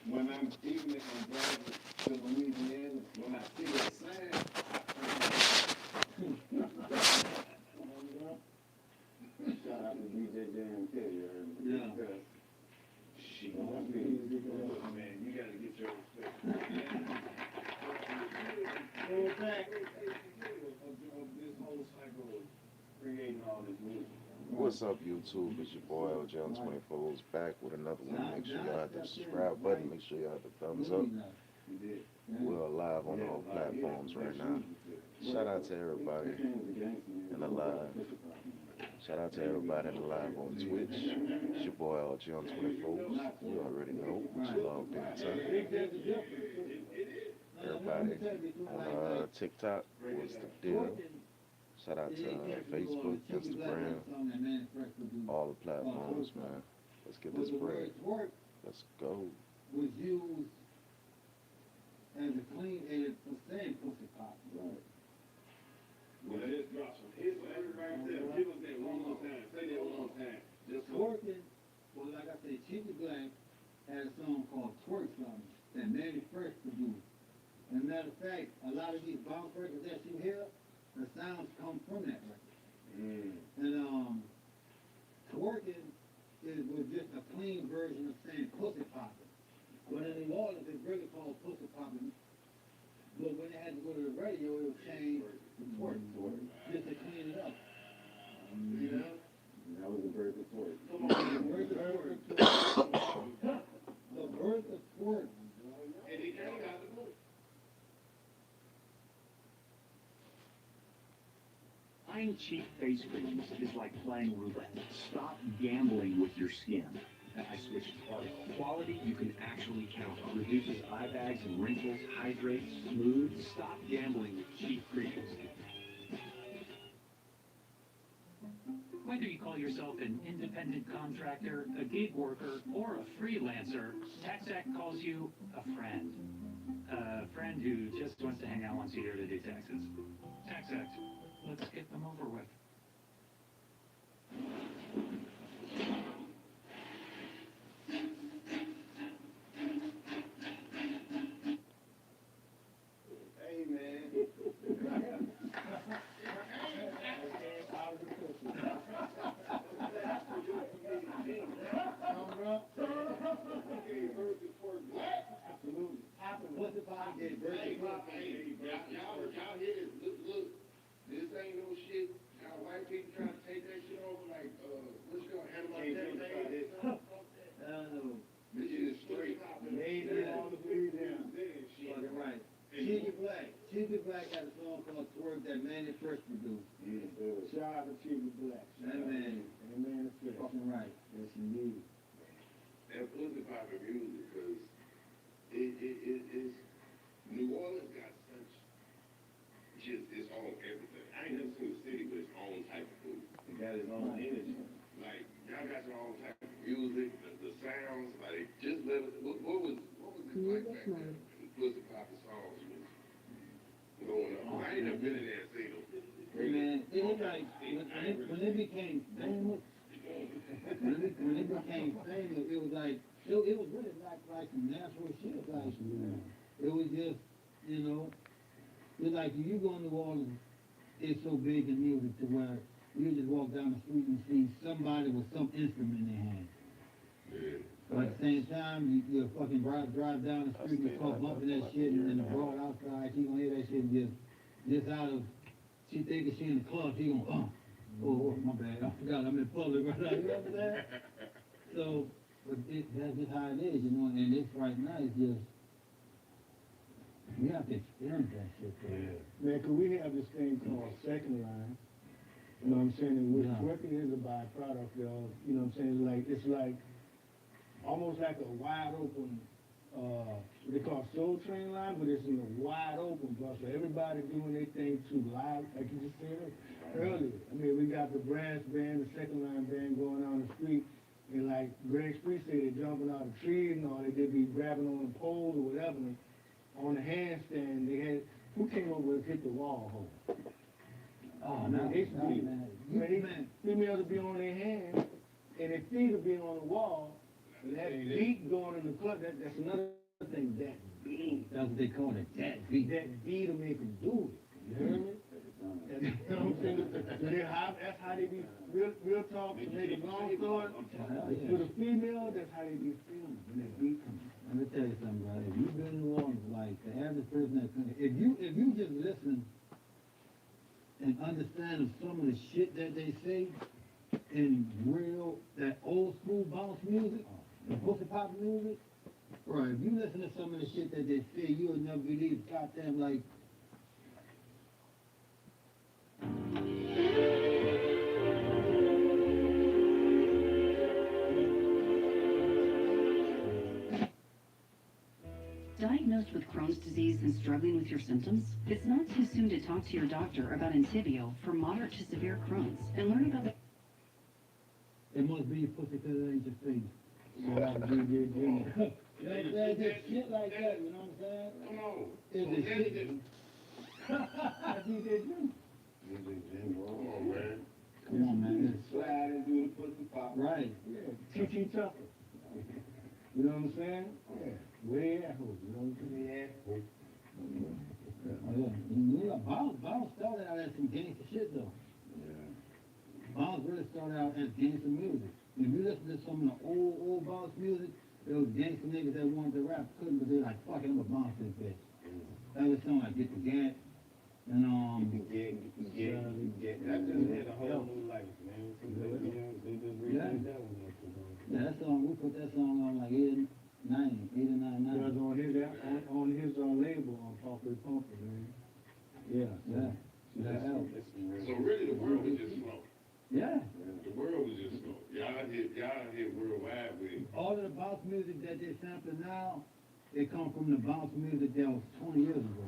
When I'm even if I'm driving to Louisiana, when I see that sign, shout out to DJ Jam Kelly. Yeah. Shit, man, you gotta get your respect. Go back of this whole cycle of creating all this music. What's up, YouTube? It's your boy LJ on 24 's back with another one. Make sure y'all hit the subscribe button. Make sure y'all hit the thumbs up. We're live on all platforms right now. Shout out to everybody in the live. Shout out to everybody in the live on Twitch. It's your boy LJ on 24. You already know what you logged into. Everybody on TikTok, what's the deal? Shout out to Facebook, Instagram, all the platforms, man. Let's get this bread. Let's go. Was used as a clean air for saying pussy pop. Right. Well, let's drop some hits for everybody there. Give us that one more time. Say that one more time. Just Twerking, well, like I said, Chicky Black had a song called Twerk Something that Manny Fresh produced. And matter of fact, a lot of these bounce records that you hear, the sounds come from that record. And twerking was just a clean version of saying pussy popping. But in New Orleans, it's really called pussy popping. But when they had to go to the radio, it was changed to twerk, just to clean it up. You know? that was the birth of twerk. The birth of twerk. The birth of twerk. And he came out the book. Buying cheap face creams is like playing roulette. Stop gambling with your skin. I switched to Article. Quality you can actually count on. Reduces eye bags and wrinkles, hydrates, smooth. Stop gambling with cheap creams. Whether you call yourself an independent contractor, a gig worker, or a freelancer, TaxAct calls you a friend. A friend who just wants to hang out once a year to do taxes. TaxAct. Let's get them over with. Hey, man. Pussy pop gave birth to twerk. Y'all hear this? Look. This ain't no shit. Y'all white people trying to take that shit over like, what you gonna handle like that? I don't know. This shit is straight. They did all the food down. Fucking right. Chicky Black had a song called Twerk that Manny Fresh produced. Shout out to Chicky Black. That man. And man is fresh. Fucking right. Yes, indeed. That pussy poppin' music, cause it's New Orleans got such just its own everything. I ain't never seen a city with its own type of food. It got its own energy. Like y'all got your own type of music, the sounds, like just let it. What was it like back then? The pussy poppin' songs was going up. I ain't never been in there and seen them. Hey man, it was like when it became famous. When it became famous, it was like it was really like some natural shit. Like it was just, you know, it's like you go to New Orleans, it's so big in music to where you just walk down the street and see somebody with some instrument in their hand. But at the same time, you fucking drive down the street and start bumping that shit in the broad outside. She gonna hear that shit just out of. She thinking she in the club. She gonna oh my bad. I forgot I'm in public right now. You know what I'm saying? So, but that's just how it is, you know. And this right now is just you have to experience that shit for real. Man, cause we have this thing called second line. You know what I'm saying? And what Yeah. twerking is a byproduct of, you know what I'm saying? It's like almost like a wide open, what they call Soul Train line, but it's in a wide open bus. So everybody doing their thing too live, like you just said. earlier. I mean, we got the brass band, the second line band going down the street, and like Greg Street said, they jumping out of trees and all, they did be grabbing on the poles or whatever. And on the handstand, they had, who came up with hit the wall hole? Oh, Man, no, it's no, deep. man. Man, females will be on their hands, and their feet will be on the wall, and that beat going in the club, that's another thing, that beat. That's what they call it, that beat. That beat will make them do it, you hear me? And, you know what I'm saying? So that's how they be, real talk, to make a long story. Hell yeah. For the female, that's how they be feeling, when that beat comes. Let me tell you something, brother. If you've been in New Orleans, like the average person that comes, if you just listen and understand some of the shit that they say in real, that old school bounce music, the pussy pop music, right? If you listen to some of the shit that they say, you would never believe, goddamn, like. Diagnosed with Crohn's disease and struggling with your symptoms? It's not too soon to talk to your doctor about Entyvio for moderate to severe Crohn's and learn about the It must be your pussy because it ain't your face. Like DJ Junior. You know what I'm saying? Just shit like that, you know what I'm saying? Come on. It's So a that's shit. That's DJ Junior. Come on, man. Come on, man. Slide and do the pussy pop. Right. Yeah, T.T. Tucker. You know what I'm saying? Yeah, way asshole, you know what I'm saying? Oh, yeah. Bounce started out as some gangster shit, though. Bounce really started out as gangster music. If you listen to some of the old bounce music, there was gangster niggas that wanted to rap, couldn't, but they like, fuck it, I'm gonna bounce this bitch. That was something like Get the Gat, and That just had a whole new life, man. They just redid that one. yeah, that song, we put that song on like 89, 89. Was on his label, on Pumper Pumper, man. Yeah, Yeah. That helped. So really, the world was just slow. Yeah. The world was just slow. Y'all hit worldwide with it. All of the bounce music that they sample now, they come from the bounce music that was 20 years ago.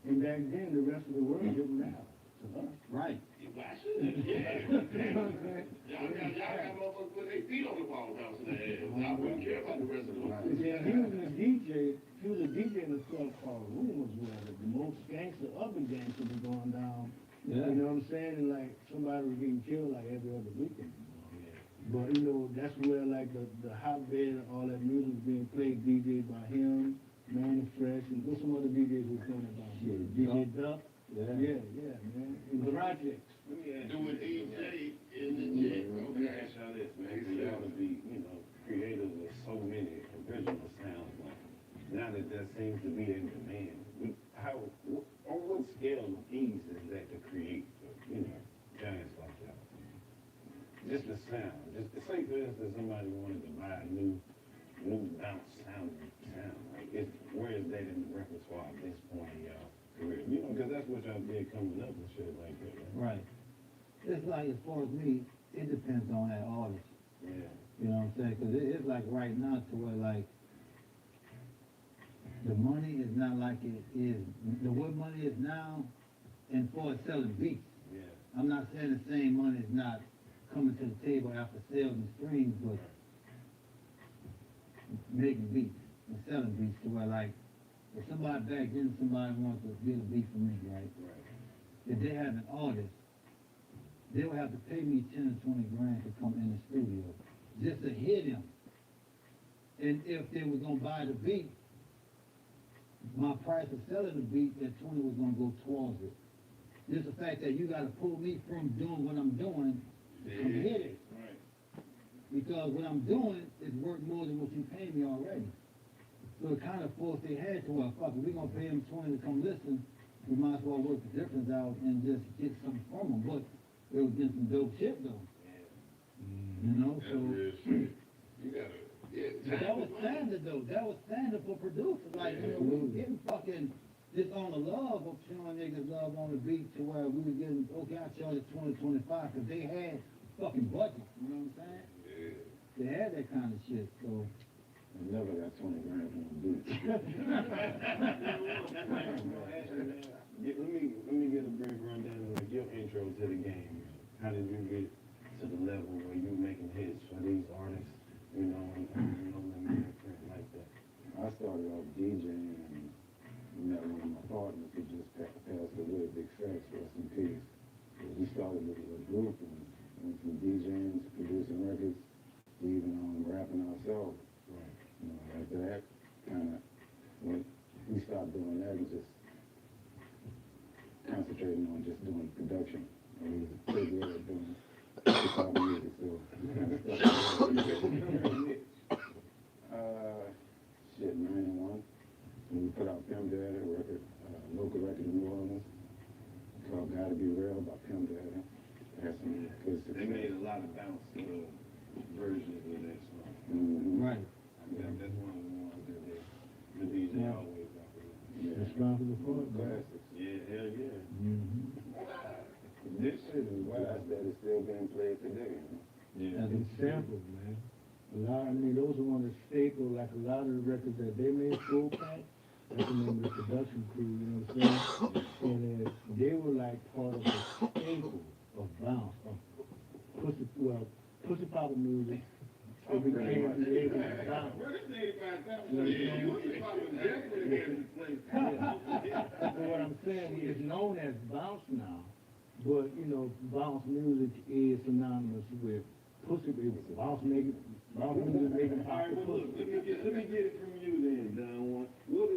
and back then, the rest of the world didn't matter to us. Right. Why shouldn't it? Yeah. You know what I'm saying? Y'all got motherfuckers with their feet on the wall bouncing their ass. I wouldn't care about the rest of the world. Yeah, he was a DJ in a club called Rumors where the most gangster of the gangsters was going down. Yeah. You know what I'm saying? And like somebody was getting killed like every other weekend. But you know, that's where like the hotbed and all that music was being played, DJed by him, Manny Fresh, and what's some other DJs was playing it by? Shit, DJ Duck. Yeah. Yeah, man. In the projects. Doing EJ in the jet. Let me ask y'all this, man. For y'all to be, creators of so many original sounds, like, now that seems to be in demand, on what scale of ease is that to create, giants like that? Just the sound. Just say, for instance, somebody wanted to buy a new bounce sound. Like, where is that in the repertoire at this point in y'all career? Because that's what y'all did coming up and shit like that, right? Right. It's like, as far as me, it depends on that artist. Yeah. You know what I'm saying? Because it's like right now to where like, the money is not like it is, the way money is now, and for selling beats. Yeah. I'm not saying the same money is not coming to the table after sales and streams, but making beats and selling beats to where like, if somebody back then, somebody wants to get a beat for me, right? If they have an artist, they would have to pay me 10 or 20 grand to come in the studio, just to hear them. And if they was gonna buy the beat, my price of selling the beat, that 20 was gonna go towards it. Just the fact that you gotta pull me from doing what I'm doing to come hit it. Right. Because what I'm doing is worth more than what you pay me already. So it kind of forced their head to, well, fuck, if we're gonna pay them 20 to come listen, we might as well work the difference out and just get something from them. But it was getting some dope shit though. You know, That's so. real shit. You gotta, But that was standard though. That was standard for producers. Like, we were getting fucking just on the love of showing niggas love on the beat to where we were getting, okay, I charge you 20, 25, because they had fucking budget. You know what I'm saying? Yeah. They had that kind of shit. So. I never got 20 grand from a beat. Let me get a brief rundown of like your intro how did you get to the level where you making hits for these artists, you know, and print like that? I started off DJing and met one of my partners who just passed away, Big Facts, rest in peace. So we started with a group and went from DJing to producing records to even rapping ourselves. Right. You know, after that, kind of, when we stopped doing that and just concentrating on just doing production. And we was pretty good at doing hip-hop music, so we kind of stuck. Shit, 91. When we put out Pimp Daddy, a record, local record in New Orleans, called Gotta Be Real by Pimp Daddy. Had some good success. They made a lot of bounce versions of that song. Mm-hmm. Right. That's one of the ones that the DJ Yeah. always got with it. Yeah. Responsible for it, man. Classics. Yeah, hell yeah. Mm-hmm. This shit is wild that is still being played today. You know? As in samples, man. A lot, I mean, those are one of the staples, like a lot of the records that they made full pack. That's the name of the production crew, you know what I'm saying? And they were like part of the staple of bounce, of pussy pop music. It became the age of bounce. But what I'm saying is known as bounce now, but you know, bounce music is synonymous with pussy. Bounce music making pop All right, the well, look, pussy. let me get it from you then, Don. What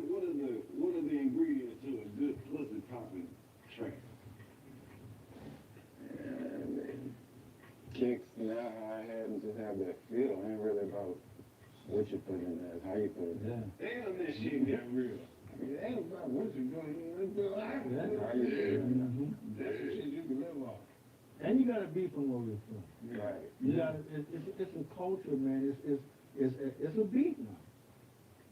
are the ingredients to a good pussy popping track? Kicks, now hi-hat, and just have that feel. Ain't really about what you put in there, it's how you put it in. Damn, that shit got real. It ain't about what you doing, it's about how Yeah. you do it. Mhm. That's the shit you can live off. And you gotta be from where you're from. Right. You gotta, it's a culture, man. It's a beat now.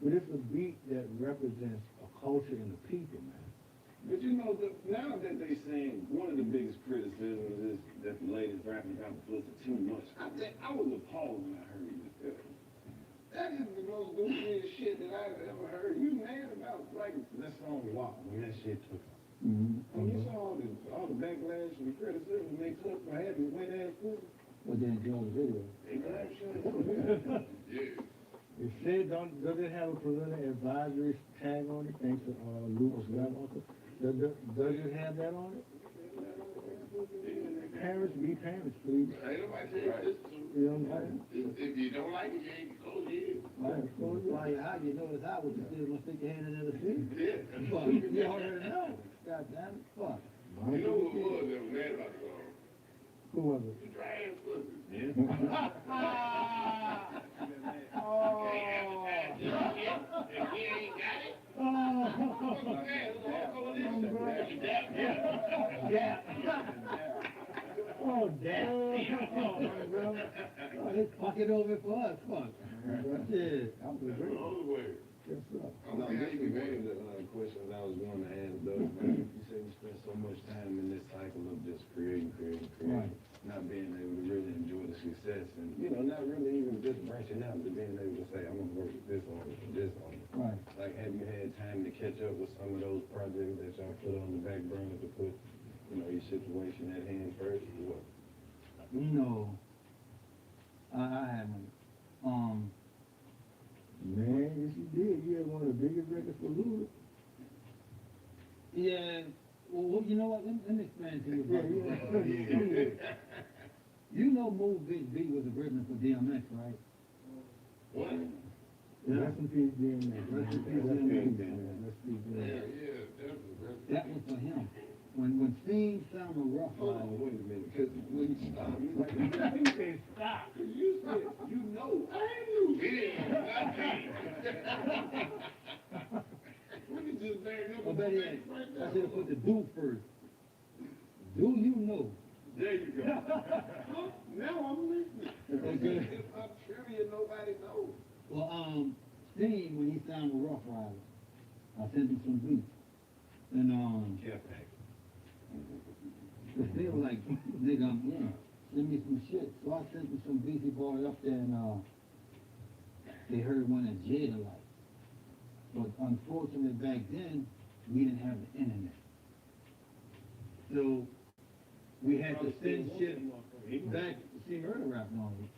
But it's a beat that represents a culture and a people, man. But you know, now that they saying one of the biggest criticisms is that the ladies rapping about the pussy too much. I was appalled when I heard it. That is the most goofiest shit that I've ever heard. You mad about like that song WAP when that shit took off. When you saw all the backlash and criticism they took for having wet ass pussy, But then enjoy the video. they damn sure. Yeah. It said, does it have a preliminary advisory tag on it? Thanks to Luke Skywalker. Does it have that on it? Parents, be parents, please. Ain't nobody saying this to You know what I'm saying? If you don't like it, you ain't go ahead. Right. Why you know it's out with the still gonna stick your hand in the seat? Yeah. Fuck, you already know. God damn it, fuck. You know who it was that was mad about the song? Who was it? The dry ass pussy. Yeah. Oh. If we ain't got it, Oh. Yeah. Oh, damn. Oh, they fuck it over for us, fuck. Shit, I'm that's the only way. Yes, sir. No, this is one of the questions I was going to ask though, man. You said you spent so much time in this cycle of just creating, Right. not being able to really enjoy the success and, you know, not really even just branching out, but being able to say, I'm going to work with this artist or this artist. Right. Like, have you had time to catch up with some of those projects that y'all put on the back burner to put, you know, your situation at hand first or what? You know, I haven't. Man, yes you did. You had one of the biggest records for Luda. Yeah. Well, you know what? Let me explain to you about it. You know Move Bitch B was original for DMX, right? What? Rest in peace, DMX. Rest in peace, DMX. Rest in peace, Yeah, DMX. definitely. That was for him. When Sting found a rough Hold on, rider. wait a minute, because when you stop, you like, you said stop, 'cause you said, you know, I knew. He didn't know nothing. We can just bang up. Oh, better yet, I should have put the do first. Do you know? There you go. Now I'm listening. Okay. If I'm trivia, nobody knows. Well, Sting, when he signed with Rough Rider, I sent him some beats. And, Yeah, thank cause they were like, nigga, send me some shit. So I sent him some beats, he brought it up there and, they heard one that Jada liked. But unfortunately back then, we didn't have the internet. So, we had to send shit. back to see Murder rapping on it.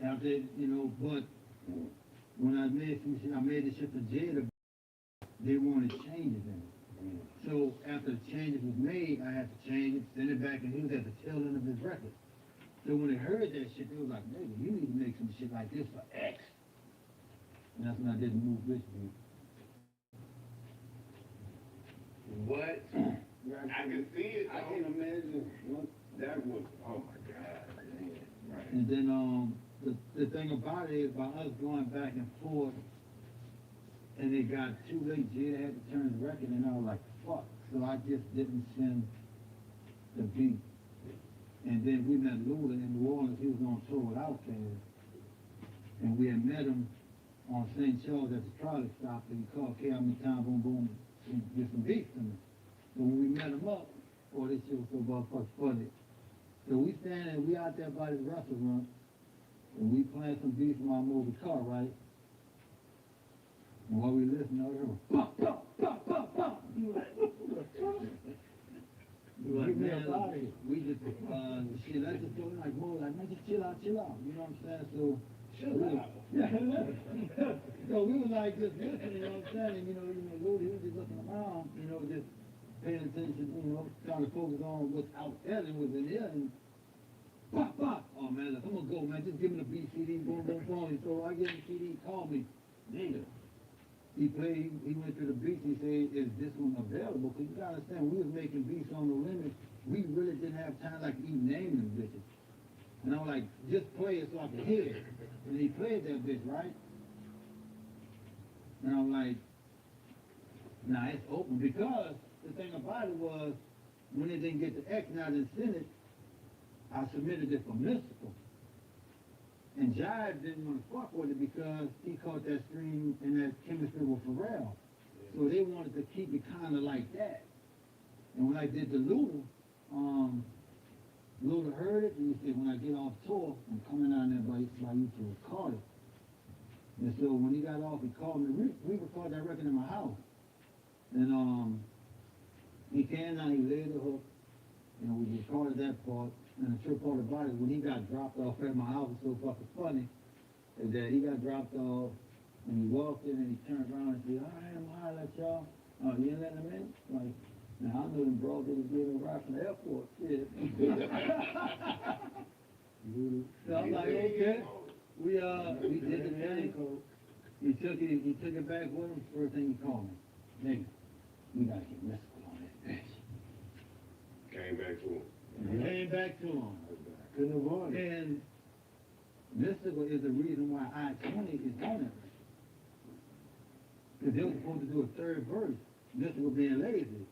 After, you know, but when I made some shit, I made the shit for Jada, they wanted changes in it. So after the changes was made, I had to change it, send it back, and he was at the tail end of his record. So when they heard that shit, they was like, nigga, you need to make some shit like this for X. And that's when I did the Move Bitch beat. What? I can see it. I can imagine what that was. Oh my God. Right. And then, the thing about it is, by us going back and forth, and it got too late, Jada had to turn the record, and I was like, fuck. So I just didn't send the beat. And then we met Luda in New Orleans. He was on tour with Outkast. And we had met him on St. Charles at the trolley stop, and he called KM Town Boom Boom and get some beats to me. So when we met him up, oh, this shit was so motherfucking funny. So we standing, we out there by this restaurant, and we playing some beats from our movie car, right? And while we listening, I heard pop, pop, pop, pop, pop. You like, what the fuck? You like, Get me man, up out of here. we just, shit, let's just go like, more like, man, just chill out, you know what I'm saying? So, yeah. So we was like just listening, you know what I'm saying? And, you know, Lord, he was just looking around, you know, just paying attention, you know, trying to focus on what's out there and what's in there, and pop, pop. Oh, man, look, I'm gonna go, man, just give me the beat CD, boom, boom, boom. And so I give him the CD, he called me, nigga. He played, he went through the beats, he said, is this one available? Because you gotta understand, we was making beats on the limit. We really didn't have time like to even name them bitches. And I'm like, just play it so I can hear it. And he played that bitch, right? And I'm like, nah, it's open. Because the thing about it was, when it didn't get to X and I didn't send it, I submitted it for Mystical. And Jive didn't want to fuck with it because he caught that stream and that chemistry with Pharrell. So they wanted to keep it kind of like that. And when I did the Luda, Luda heard it and he said, when I get off tour, I'm coming down there by you to record it. And so when he got off, he called me. We recorded that record in my house. And he came down, he laid the hook, and we recorded that part. And the trip part about it, when he got dropped off at my house, was so fucking funny, is that he got dropped off, and he walked in and he turned around and said, all right, I'm holler at y'all. Oh, you ain't letting him in? Like, now I know them bros that was giving a ride from the airport. Shit. So I'm like, okay. We did the thing. He took it back with him. First thing he called me, nigga, we gotta get Mystical on this bitch. Came back to him. Came back to him. Couldn't avoid it. And Mystical is the reason why I-20 is on it. Because they were supposed to do a third verse. Mystical being lazy.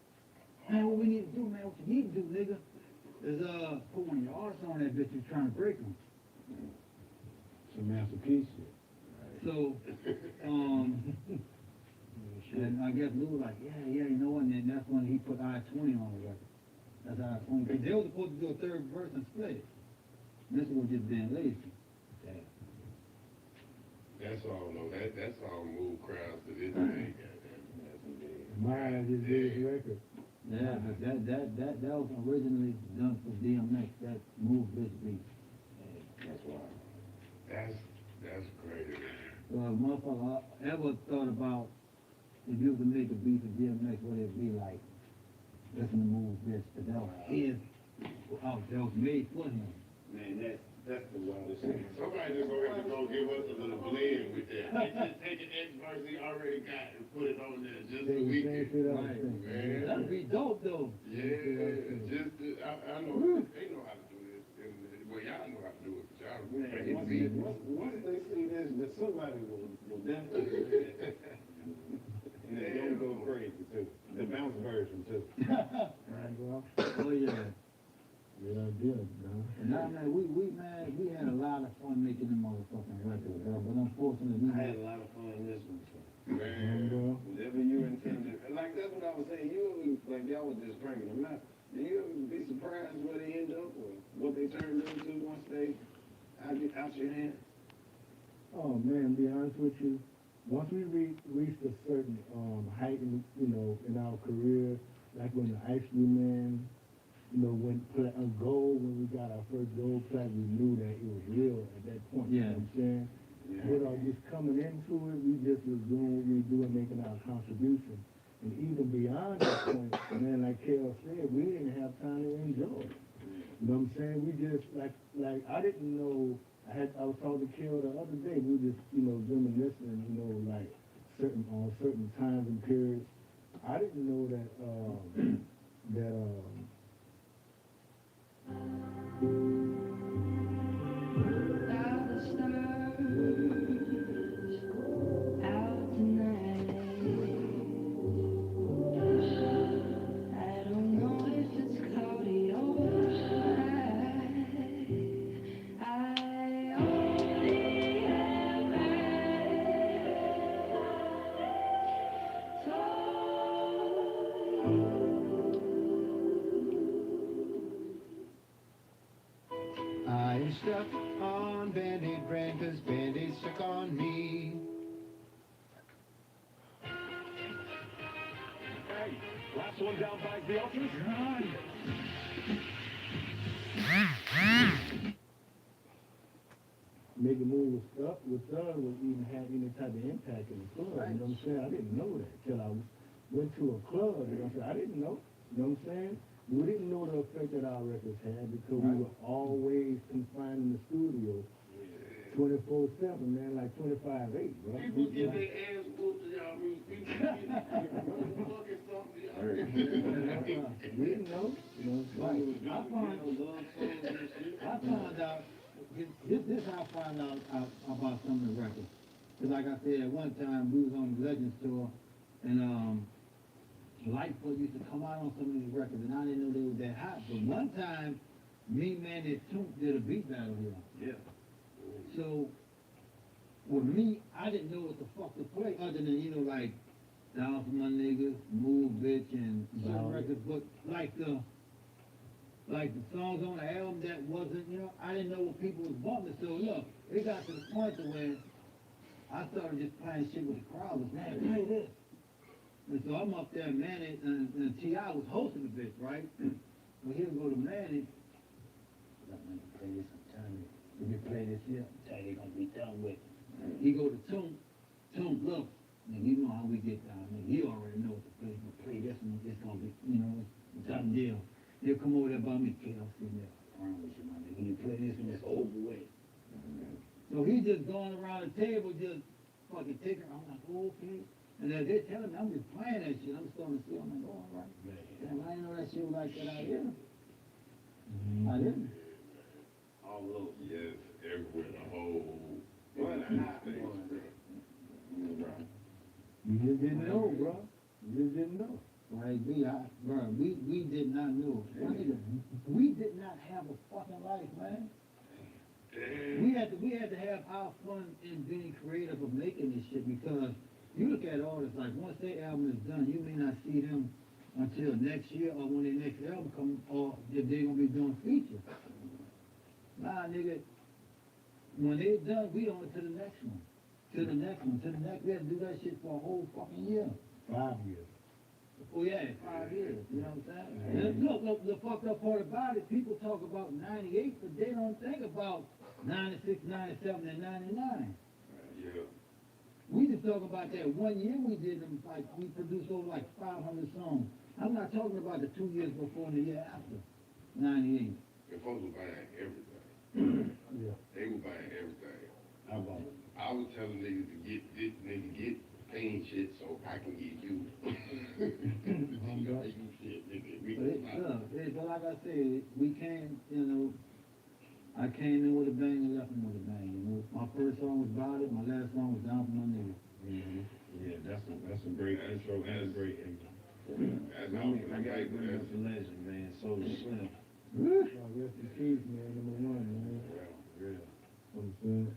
Man, what we need to do, man, what you need to do, nigga, is put one of your artists on that bitch who's trying to break them. Some masterpiece shit. So, and I guess Lou was like, yeah, you know what, and then that's when he put I-20 on the record. That's I-20. Because they were supposed to do a third verse and split it. Mystical just being lazy. Damn. That's all, no, that's all move crowds to this day, goddamn. That's what it is. Mine is his record. Yeah, but that was originally done for DMX, that Move Bitch beat. That's why. That's crazy. So if motherfucker ever thought about if you could make a beat for DMX, what it'd be like? Listen to Move Bitch, but that was his, that was made for him. Man, that's the wildest thing. Somebody just gonna have to go give us a little blend with that. They just take an X verse he already got and put it on there just so we can. Right. Man. That'd be dope though. Yeah, just, I know, they know how to do this, and, well, y'all know how to do it, but y'all make it beat. Once they see this, that somebody will definitely do that. And they don't go crazy too. The bounce version too. Oh yeah. Yeah, I did, man. Nah, man, we had a lot of fun making them motherfucking records, bro. But unfortunately, I had a lot of fun in this one. So. Man. Whatever you intended, like that's what I was saying. You always, like y'all was just cranking them out. And you ever be surprised where they end up or what they turned into once they out your hand? Oh man, to be honest with you, once we reached a certain height in our career, like when the Ice Cream Man you know, when a gold, when we got our first gold plaque, we knew that it was real at that point. You know what I'm saying? But just coming into it, we just was doing what we do and making our contribution. And even beyond that point, man, like Kel said, we didn't have time to enjoy it. You know what I'm saying? We just, like I didn't know, I was talking to Kel the other day, we were just, you know, reminiscing, you know, like certain times and periods. I didn't know that, I stuck on Band-Aid brand 'cause Band-Aid stuck on me. Hey, last one down by the Ultras. making moves with Thug would even have any type of impact in the club. You know what I'm saying? I didn't know that till I went to a club. You know what I'm saying? I didn't know. You know what I'm saying? We didn't know the effect that our records had because we were always confined in the studio 24/7, man, like 25/8, bro. People get their ass whooped to y'all music. People get fucking something. We didn't know. You know what I'm saying? I found out, this how I found out about some of the records. Cause like I said, at one time, we was on the Legends tour, and, Lightfoot used to come out on some of these records, and I didn't know they were that hot. But one time, me, man, and Toomp did a beat battle here. Yeah. So, with me, I didn't know what the fuck to play, other than, you know, like, Down for My Niggas, Move Bitch, and some records, but like the songs on the album that wasn't, you know, I didn't know what people was bumping. So look, it got to the point to where I started just playing shit with the crowd. Was, man, play this. And so I'm up there, Manny, and T.I. was hosting the bitch, right? Well, he'll go to Manny. Let me play this. I'm telling you, if you play this here, I'm telling you, they're gonna be done with. He go to Toomp, look, and you know how we get down. I mean, he already know what to play. He's gonna play this one. It's gonna be, you know, it's done deal. He'll come over there by me, KLC, there. I promise you, my nigga. When you play this one, it's over with. So he just going around the table, just fucking taking. I'm like, oh, okay. And then they're telling me, I'm just playing that shit. I'm starting to see, I'm like, oh, all right. Damn, I didn't know that shit was like that out here. I didn't. All over. Yes, everywhere, the whole Well, United States. You just didn't know, bro. You just didn't know. Right, we did not know. We did not have a fucking life, man. We had to have our fun in being creative of making this shit because you look at artists like once their album is done, you may not see them until next year or when their next album comes or if they're gonna be doing features. Nah, nigga, when they're done, we on to the next one. To the next one, to the next. We had to do that shit for a whole fucking year. 5 years. Oh yeah, 5 years, you know what I'm saying? And look, the fucked up part about it, people talk about 98, but they don't think about 96, 97, and 99. Yeah. We just talk about that 1 year we did them, like, we produced over like 500 songs. I'm not talking about the 2 years before and the year after, 98. And folks were buying everything. Yeah. They were buying everything. How about it? I was telling niggas to get this nigga, get clean shit so I can get you. You got you shit, nigga. We But like I said, we came, you know, I came in with a bang and left him with a bang, you know. My first song was About It, my last song was Down for My Nigga. Yeah, that's a great intro and a great ending. That's I how mean, I I gotta got bring up the legend, man. So Slim. Oh, rest in peace, man. #1, man. Real. You know what I'm saying?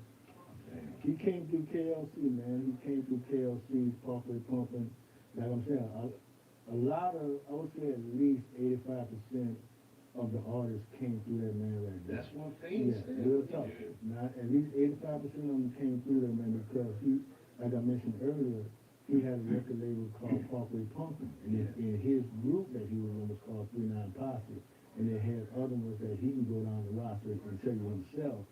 He came through KLC, man. He came through KLC, pumping. Like I'm saying, a lot of, I would say at least 85% of the artists came through that man right there. That's what fans Yeah, said. real talk. Not, at least 85% of them came through that man because he, like I mentioned earlier, he had a record label called Parkway Pumping. And in his group that he was in was called 39 Posse. and then had other ones that he can go down the roster and tell you himself.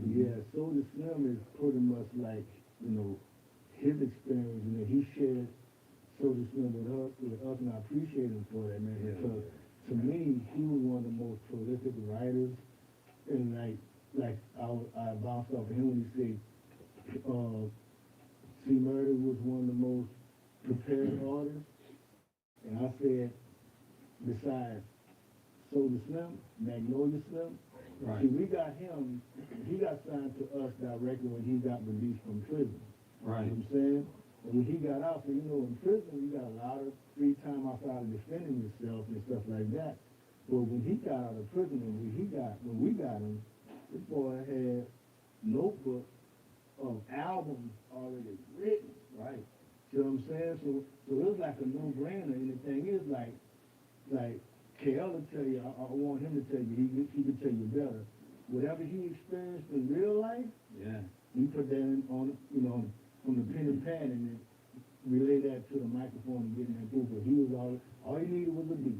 Yeah, Soulja Slim is pretty much like, you know, his experience, and then he shared Soulja Slim with us, and I appreciate him for that, man, because to me, he was one of the most prolific writers, and like I bounced off of him when he said, C. Murder was one of the most prepared artists, and I said, besides Soulja Slim, Magnolia Slim, see, we got him, he got signed to us directly when he got released from prison. Right. You know what I'm saying? And when he got out, so you know, in prison, you got a lot of free time outside of defending yourself and stuff like that. But when he got out of prison and when we got him, this boy had notebook of albums already written. Right. You know what I'm saying? So it was like a no-brainer. And the thing is, like KL will tell you, I want him to tell you, he can tell you better. Whatever he experienced in real life, he put that on, you know, from the pen and pad and then relay that to the microphone and get in that booth. But he was all he needed was a beat.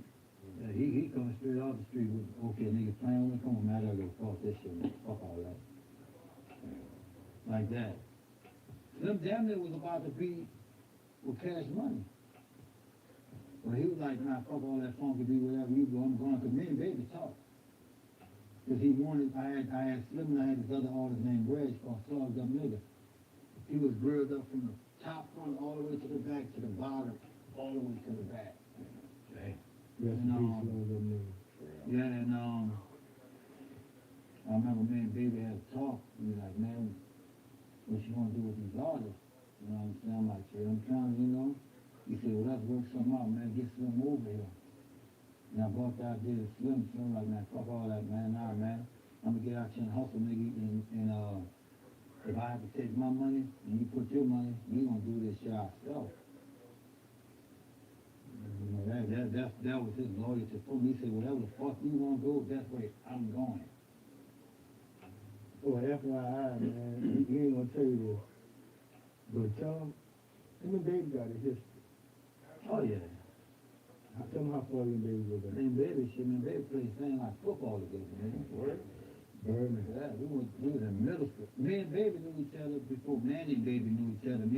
Yeah, he coming straight off the street with, okay, nigga, playing with me, come on, man, I gotta go fuck this shit, man. Fuck all that. Like that. Slim damn near was about to be with Cash Money. But he was like, nah, fuck all that funky beat, whatever you do, I'm going, cause me and Baby talked. Cause he wanted, I had Slim and I had this other artist named Reg called Slugged Up Nigga. He was grilled up from the top front all the way to the back, to the bottom, all the way to the back. Rest in peace, Slugged Up Nigga. Yeah, and I remember me and Baby had a talk. He was like, man, what you gonna do with these artists? You know what I'm saying? I'm like, shit, I'm trying to, you know. He said, well, let's work something out, man. Get Slim over here. And I brought the idea to Slim. Slim like, man, fuck all that, man. Nah, man. I'm gonna get out here and hustle, nigga. And if I have to take my money and you put your money, we gonna do this shit ourselves. You know, that was his loyalty for me. He said, whatever the fuck you wanna go, that's where I'm going. Oh, FYI, man, he ain't gonna tell you this. But tell him, him and Baby got a history. Oh, yeah. Tell him how far you and Baby go back. Man, Baby shit, man, Baby played thing like football together, man. Birdman. Yeah, we was in middle school. Me and Baby knew each other before Manny and Baby knew each other. I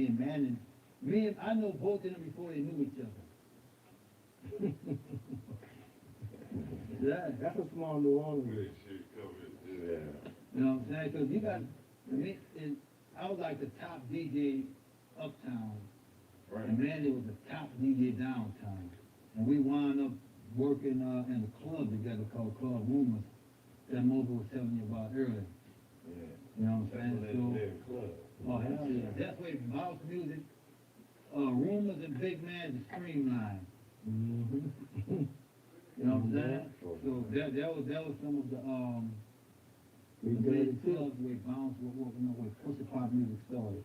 know both of them before they knew each other. Yeah. That's a small New Orleans. Yeah. You know what I'm saying? Because you got, I was like the top DJ uptown, and Manny was the top DJ downtown. And we wound up working in a club together called Club Rumors that Mobile was telling you about earlier. Yeah. You know what I'm saying? Oh, hell yeah. That's where house music, Rumors and Big Man, the Streamline. Mm-hmm. You know what I'm saying? So that was some of the We the did big it too. clubs where bounce, where pussy pop music started.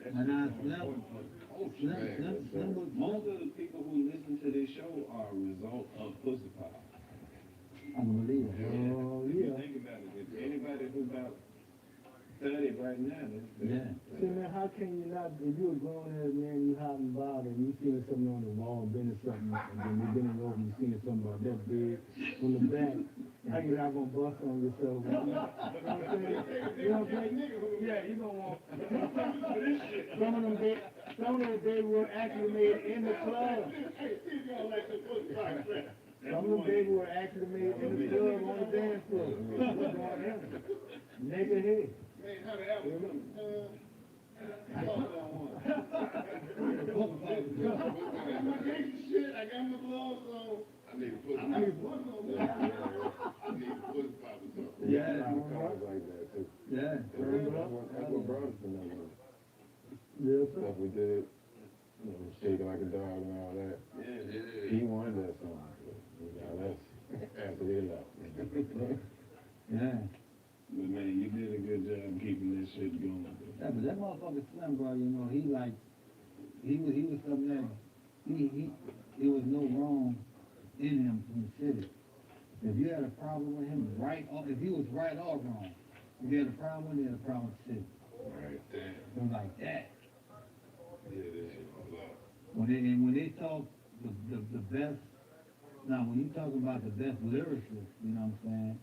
And Slim was Most of the people who listen to this show are a result of Pussy Pop. unbelievable. Oh, If yeah. you think about it, if anybody who's about 30 right now, Yeah. See, man, how can you not, if you're a grown ass man, you hot and bothered, and you seeing something on the wall, bending something, and then you bending over, you seeing something about that big from the back, how you not gonna bust on yourself? You know what I'm saying? You know what I'm saying? Yeah, you gonna want, some of them they were actually made in the club. Some of them baby were actually made in the club on the dance floor. What's going on? Nigga head. I got my gloves on. I need to put I need to put poppers on. Yeah. Cars like that too. Yeah. That's what brought us to know Yes, sir. stuff we did, you know, shaking like a dog and all that. He wanted that song. That's after they left. Yeah. but man, you did a good job keeping this shit going. Yeah, but that motherfucker Slim, bro, you know, he was something that, there was no wrong in him from the city. If you had a problem with him, if he was right or wrong, if you had a problem with him, you had a problem with the city. Right there. It was like that. Yeah, that shit was a lot. When they talk the best, now when you talk about the best lyricists, you know what I'm saying?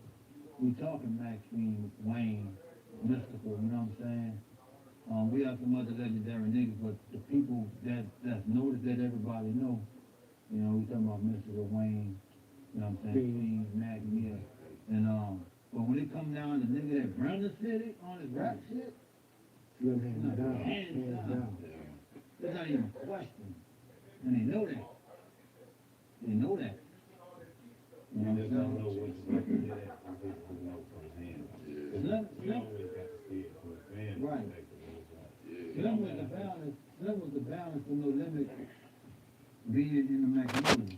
We talking Maxine, Wayne, Mystical, you know what I'm saying? We have some other legendary niggas, but the people that's noticed that everybody know, you know, we talking about Mystical, Wayne, you know what I'm saying? Fiend, Mac, yeah. And, but when it come down to nigga that run the city on his rap shit, Slim hands down, hands hands down. down. There's not even a question. And they know that. They know that. You know You just what don't I'm know saying? what you're going to get at from people who know firsthand. Slim, You always got to see it from a fan Right. perspective. It's like, Slim was the balance, Slim was the balance for No Limit being in the Mac movie.